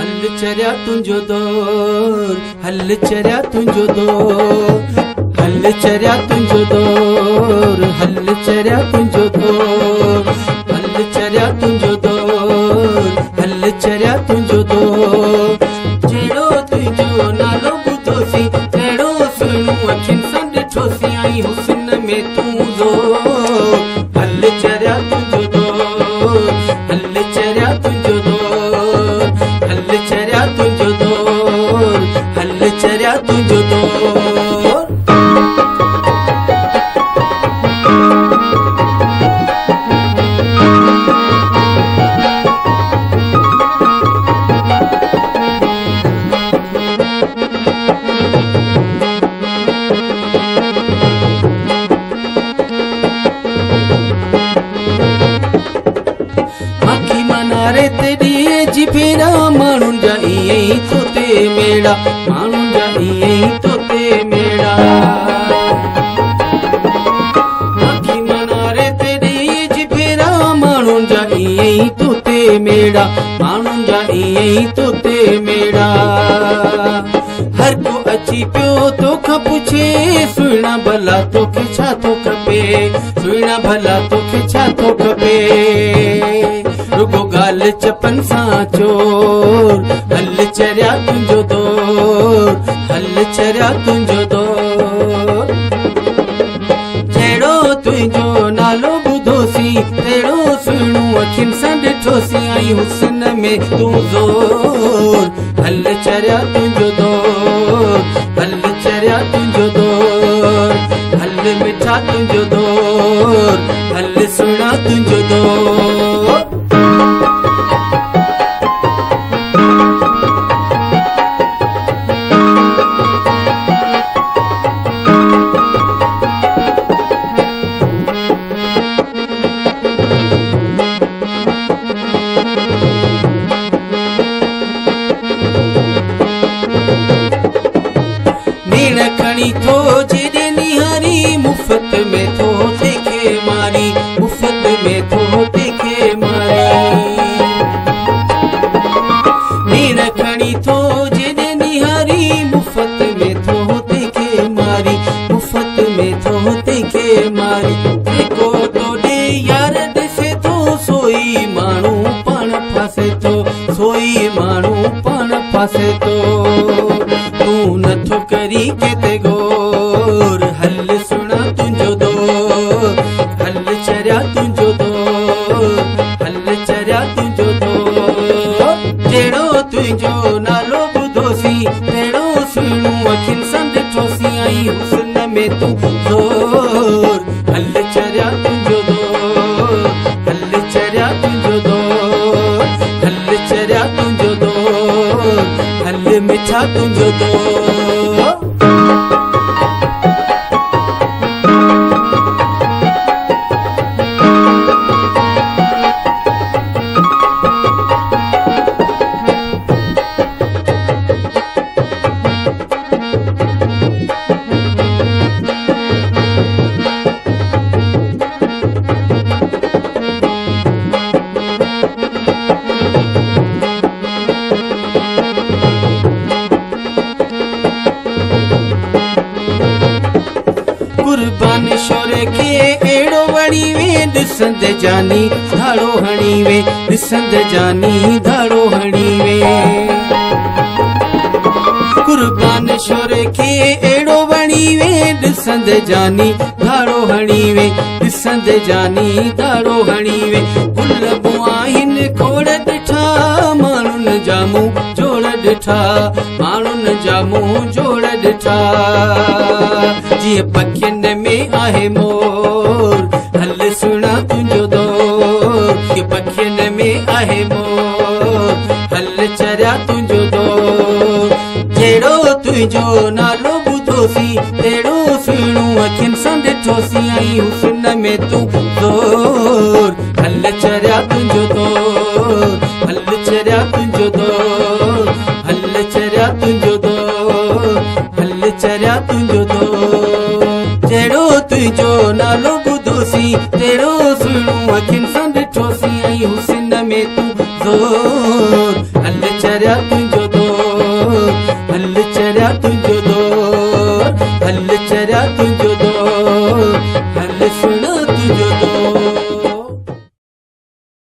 हल चरिया तुंहिंजो दौर, हल चरिया तुंहिंजो दौर, हल चरिया तुंहिंजो दौर, हल चरिया तुंहिंजो दौर, हल चरिया तुंहिंजो दौर, हल चरिया तुंहिंजो दौर। जहिड़ो तुंहिंजो नालो ॿुधोसीं तहिड़ो सुहिणो अखियुनि सां ॾिठोसीं आई हुस्न में तूं ज़ोर। हल चरिया तुंहिंजो दौर, हल चरिया तुंहिंजो दौर, हल चरिया तुंहिंजो दौर, हल चरिया तुंहिंजो दौर। फेरा माण्हुनि जा ईअं ई तोते मेड़ा, माण्हुनि जा ईअं ई तोते मेड़ा। अखी मनारे ते ॾीज फेरा माण्हुनि जा ईअं ई तोते मेड़ा, माण्हुनि जा ईअं ई तोते मेड़ा। हर को अची पियो तोखां पुछे सुहिणा भला तोखे छा थो खपे, सुहिणा भला तोखे छा थो खपे। रुगो गाल चपन सां चोर, हल चरिया तुंहिंजो दौर, हल चरिया तुंहिंजो दौर। जहिड़ो तुंहिंजो नालो ॿुधोसीं तहिड़ो सुहिणो अखियुनि सां ॾिठोसीं आई हुस्न में तूं ज़ोर। हल चरिया तुंहिंजो दौर, हल चरिया तुंहिंजो दौर, हल मिठा तुंहिंजो दौर, हल सुहिणा तुंहिंजो दौर। खणी थो जेॾे निहारी मुफ़्त में थो तंहिंखे मारी, मुफ़्त में थो तंहिंखे मारी। नीण खणी थो जेॾे निहारी मुफ़्त में थो तंहिंखे मारी, मुफ़्त में थो तंहिंखे मारी। जेको तोॾे यार ॾिसे थो सोई माण्हू पाण फासे थो, सोई माण्हू पाण फासे थो। तूं नथो करी केते गोर, हल सुहिणा तुंहिंजो दौर, हल चरिया तुंहिंजो दौर, हल चरिया तुंहिंजो दौर। जहिड़ो तुंहिंजो नालो ॿुधोसीं तहिड़ो सुहिणो अखियुनि सां ॾिठोसीं आई हुस्न में तूं ज़ोर। हल चरिया तुंहिंजो दौर, हल चरिया तुंहिंजो दौर, हल चरिया तुंहिंजो दौर, हल मिठा तुंहिंजो दौर। कुर्बान शोरे खे अहिड़ो वणी वे ॾिसंदे जानी धाड़ो हणी वे, ॾिसंदे जानी धाड़ो हणी वे। कुर्बान शोरे खे अहिड़ो वणी वे ॾिसंदे जानी धाड़ो हणी वे, ॾिसंदे जानी धाड़ो हणी वे। गुल आहिनि खोड़ ॾिठा माण्हुनि जा मुंहुं जोड़ ॾिठा, माण्हुनि जा मुंहुं जोड़ ॾिठा। जीअं पखियुनि में आहे मोर, हल सुहिणा तुंहिंजो दौर। जीअं पखियुनि में आहे मोर, हल चरिया तुंहिंजो दौर। जहिड़ो तुंहिंजो नालो ॿुधोसीं तहिड़ो सुहिणो अखियुनि सां ॾिठोसीं आई हुस्न में तूं ज़ोर। हल चरिया तुंहिंजो दौर, हल चरिया तुंहिंजो दौर, हल चरिया तुंहिंजो दौर, हल चरिया तुंहिंजो दौर। जहिड़ो तुंहिंजो नालो ॿुधोसीं तहिड़ो सुहिणो अखियुनि सां ॾिठोसीं आई हुस्न में तूं ज़ोर। हल चरिया तुंहिंजो दौर, हल चरिया तुंहिंजो दौर, हल चरिया तुंहिंजो दौर, हल सुणा तुंहिंजो दौर।